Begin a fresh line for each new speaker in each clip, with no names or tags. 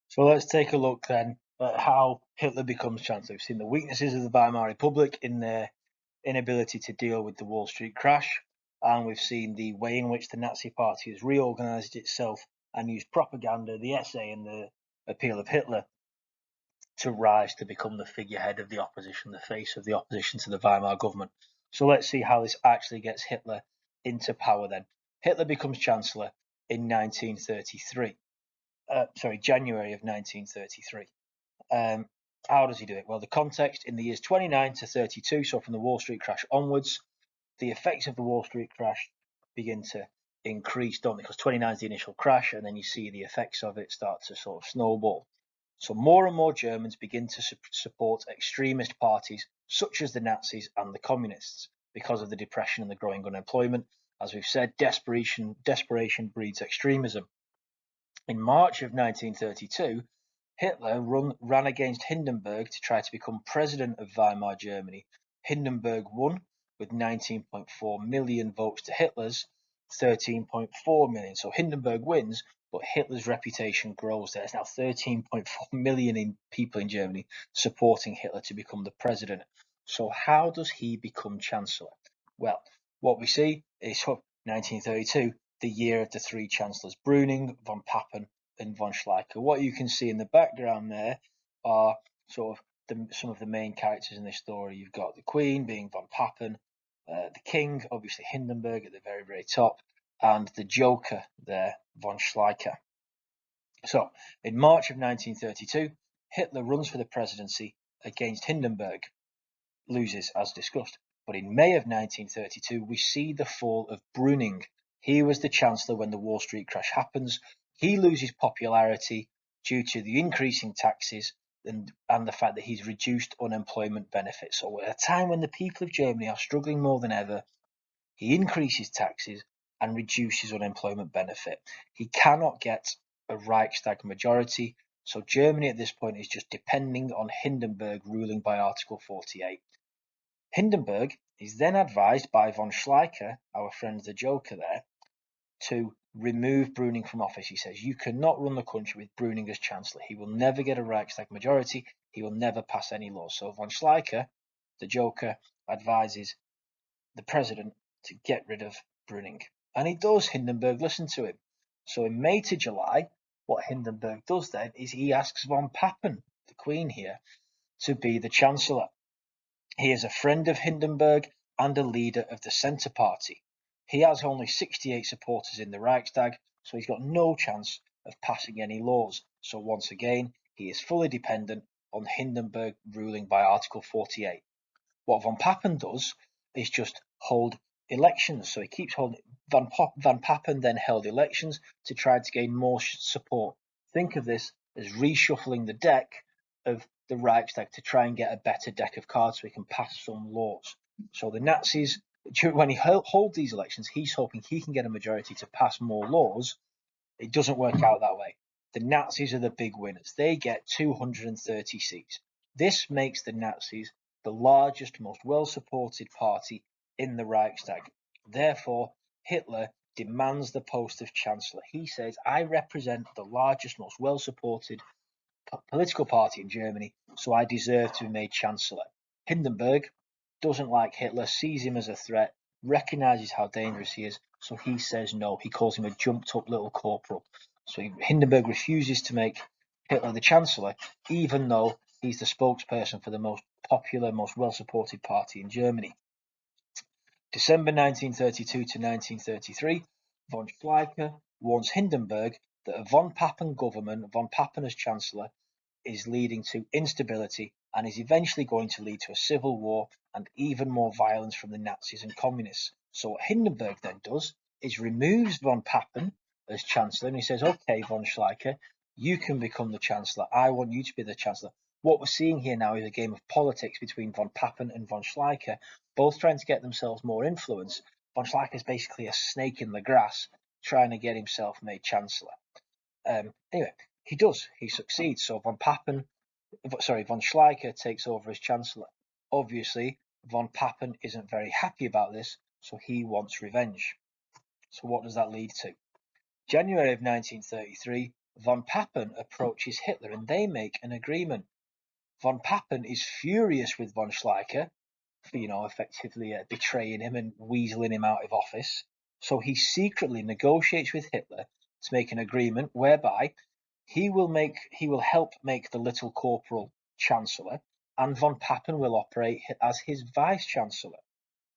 So let's take a look then at how Hitler becomes chancellor. We've seen the weaknesses of the Weimar Republic in their inability to deal with the Wall Street crash, and we've seen the way in which the Nazi Party has reorganized itself and used propaganda, the essay, and the appeal of Hitler to rise to become the figurehead of the opposition, the face of the opposition to the Weimar government. So let's see how this actually gets Hitler into power then. Hitler becomes chancellor in 1933. January of 1933. How does he do it? Well, the context in the years 29 to 32, so from the Wall Street crash onwards, the effects of the Wall Street crash begin to increase, don't they? Because 29 is the initial crash, and then you see the effects of it start to sort of snowball. So more and more Germans begin to support extremist parties such as the Nazis and the communists because of the depression and the growing unemployment. As we've said, desperation breeds extremism. In March of 1932, Hitler ran against Hindenburg to try to become president of Weimar Germany. Hindenburg won with 19.4 million votes to Hitler's 13.4 million. So Hindenburg wins, but Hitler's reputation grows. There's now 13.4 million people in Germany supporting Hitler to become the president. So how does he become chancellor? Well, what we see is 1932, the year of the three chancellors, Brüning, von Papen, and von Schleicher. What you can see in the background there are sort of some of the main characters in this story. You've got the Queen being von Papen, the King, obviously Hindenburg at the very, very top, and the Joker there, von Schleicher. So, in March of 1932, Hitler runs for the presidency against Hindenburg, loses as discussed. But in May of 1932, we see the fall of Brüning. He was the chancellor when the Wall Street crash happens. He loses popularity due to the increasing taxes and the fact that he's reduced unemployment benefits. So at a time when the people of Germany are struggling more than ever, he increases taxes and reduces unemployment benefit. He cannot get a Reichstag majority, so Germany at this point is just depending on Hindenburg ruling by Article 48. Hindenburg is then advised by von Schleicher, our friend the Joker there, to remove Brüning from office. He says, you cannot run the country with Brüning as chancellor. He will never get a Reichstag majority. He will never pass any laws. So von Schleicher, the Joker, advises the president to get rid of Brüning. And he does. Hindenburg listen to him. So in May to July, what Hindenburg does then is he asks von Papen, the Queen here, to be the chancellor. He is a friend of Hindenburg and a leader of the Centre Party. He has only 68 supporters in the Reichstag, so he's got no chance of passing any laws. So once again, he is fully dependent on Hindenburg ruling by Article 48. What von Papen does is just hold elections. So he keeps holding. Van Papen then held elections to try to gain more support. Think of this as reshuffling the deck of the Reichstag to try and get a better deck of cards so he can pass some laws. So the Nazis, when he holds these elections, he's hoping he can get a majority to pass more laws. It doesn't work out that way. The Nazis are the big winners. They get 230 seats. This makes the Nazis the largest, most well-supported party in the Reichstag. Therefore, Hitler demands the post of chancellor. He says, I represent the largest, most well-supported political party in Germany, so I deserve to be made chancellor. Hindenburg doesn't like Hitler, sees him as a threat, recognizes how dangerous he is, so he says no. He calls him a jumped-up little corporal. So Hindenburg refuses to make Hitler the chancellor, even though he's the spokesperson for the most popular, most well-supported party in Germany. December 1932 to 1933, von Schleicher warns Hindenburg that a von Papen government, von Papen as chancellor, is leading to instability and is eventually going to lead to a civil war and even more violence from the Nazis and communists. So what Hindenburg then does is removes von Papen as chancellor, and he says, okay, von Schleicher, you can become the chancellor. I want you to be the chancellor. What we're seeing here now is a game of politics between von Papen and von Schleicher, both trying to get themselves more influence. Von Schleicher is basically a snake in the grass, trying to get himself made chancellor. Anyway, he does. He succeeds. So von Schleicher takes over as chancellor. Obviously, von Papen isn't very happy about this, so he wants revenge. So what does that lead to? January of 1933, Von Papen approaches Hitler and they make an agreement. Von Papen is furious with von Schleicher for, effectively betraying him and weaseling him out of office. So he secretly negotiates with Hitler to make an agreement whereby he will help make the little corporal chancellor, and von Papen will operate as his vice chancellor.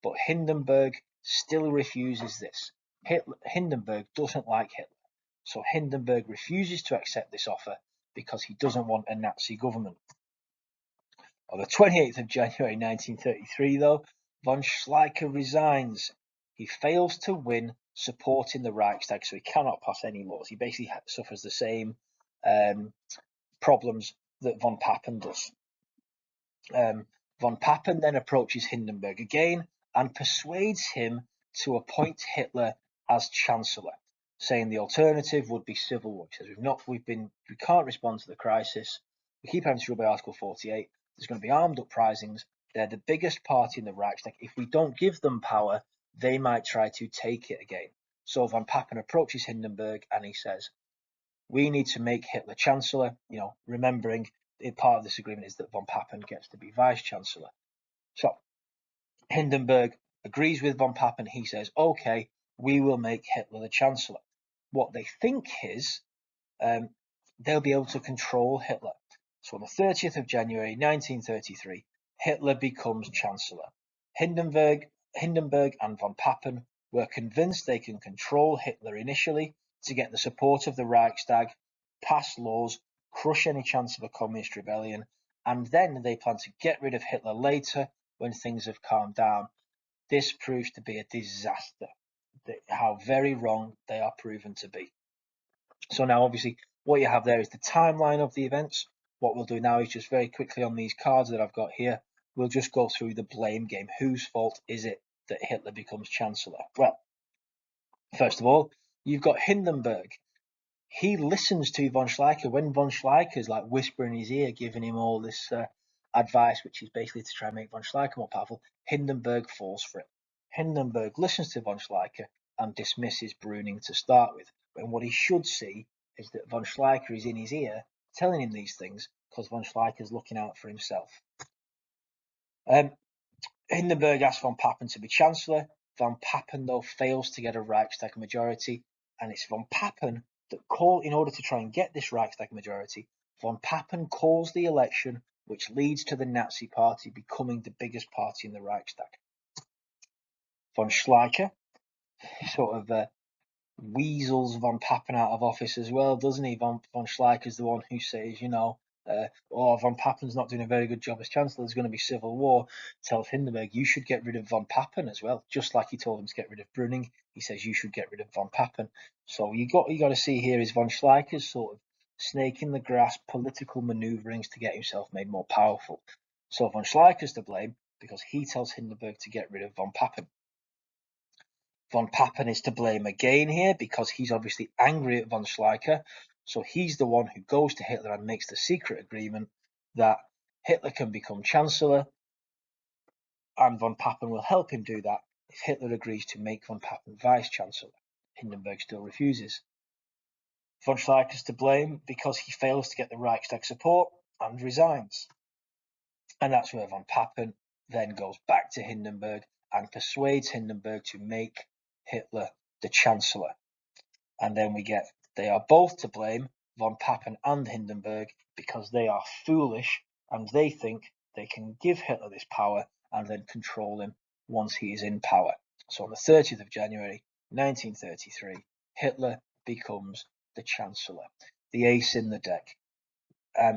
But Hindenburg still refuses this. Hindenburg doesn't like Hitler, so Hindenburg refuses to accept this offer because he doesn't want a Nazi government. On the 28th of January 1933, though, von Schleicher resigns. He fails to win support in the Reichstag, so he cannot pass any laws. He basically suffers the same problems that von Papen does. Von Papen then approaches Hindenburg again and persuades him to appoint Hitler as chancellor, saying the alternative would be civil war. He says we can't respond to the crisis. We keep having to rule by Article 48. There's going to be armed uprisings. They're the biggest party in the Reichstag. If we don't give them power, they might try to take it again. So von Papen approaches Hindenburg and he says, we need to make Hitler chancellor, remembering part of this agreement is that von Papen gets to be vice chancellor. So Hindenburg agrees with von Papen. He says, okay, we will make Hitler the chancellor. What they think is they'll be able to control Hitler. So on the 30th of January 1933, Hitler becomes chancellor. Hindenburg and von Papen were convinced they can control Hitler initially to get the support of the Reichstag, pass laws, crush any chance of a communist rebellion, and then they plan to get rid of Hitler later when things have calmed down. This proves to be a disaster. How very wrong they are proven to be. So now, obviously, what you have there is the timeline of the events. What we'll do now is just very quickly on these cards that I've got here, we'll just go through the blame game. Whose fault is it that Hitler becomes chancellor? Well, first of all, you've got Hindenburg. He listens to von Schleicher when von Schleicher's like whispering in his ear, giving him all this advice, which is basically to try and make von Schleicher more powerful. Hindenburg falls for it. Hindenburg listens to von Schleicher and dismisses Brüning to start with, when what he should see is that von Schleicher is in his ear telling him these things because von Schleicher is looking out for himself. Hindenburg asks von Papen to be chancellor. Von Papen, though, fails to get a Reichstag majority, and it's von Papen that in order to try and get this Reichstag majority, von Papen calls the election, which leads to the Nazi Party becoming the biggest party in the Reichstag. Von Schleicher sort of weasels von Papen out of office as well, doesn't he? Von Schleicher's the one who says, von Papen's not doing a very good job as chancellor, there's going to be civil war. Tells Hindenburg, you should get rid of von Papen as well, just like he told him to get rid of Brüning. He says you should get rid of von Papen. So you got to see here is von Schleicher's sort of snake in the grass political maneuverings to get himself made more powerful. So von Schleicher's to blame because he tells Hindenburg to get rid of von Papen. Von Papen is to blame again here because he's obviously angry at von Schleicher. So he's the one who goes to Hitler and makes the secret agreement that Hitler can become chancellor, and von Papen will help him do that if Hitler agrees to make von Papen vice chancellor. Hindenburg still refuses. Von Schleicher is to blame because he fails to get the Reichstag support and resigns. And that's where von Papen then goes back to Hindenburg and persuades Hindenburg to make Hitler the chancellor. And then they are both to blame, von Papen and Hindenburg, because they are foolish and they think they can give Hitler this power and then control him once he is in power. So on the 30th of January 1933, Hitler becomes the chancellor, the ace in the deck.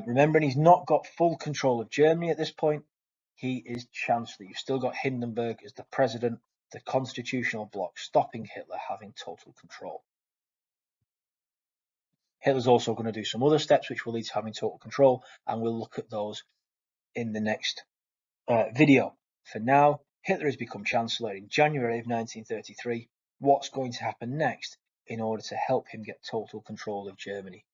Remembering he's not got full control of Germany at this point, he is chancellor. You've still got Hindenburg as the president, the constitutional bloc, stopping Hitler having total control. Hitler's also going to do some other steps which will lead to having total control, and we'll look at those in the next video. For now, Hitler has become chancellor in January of 1933. What's going to happen next in order to help him get total control of Germany?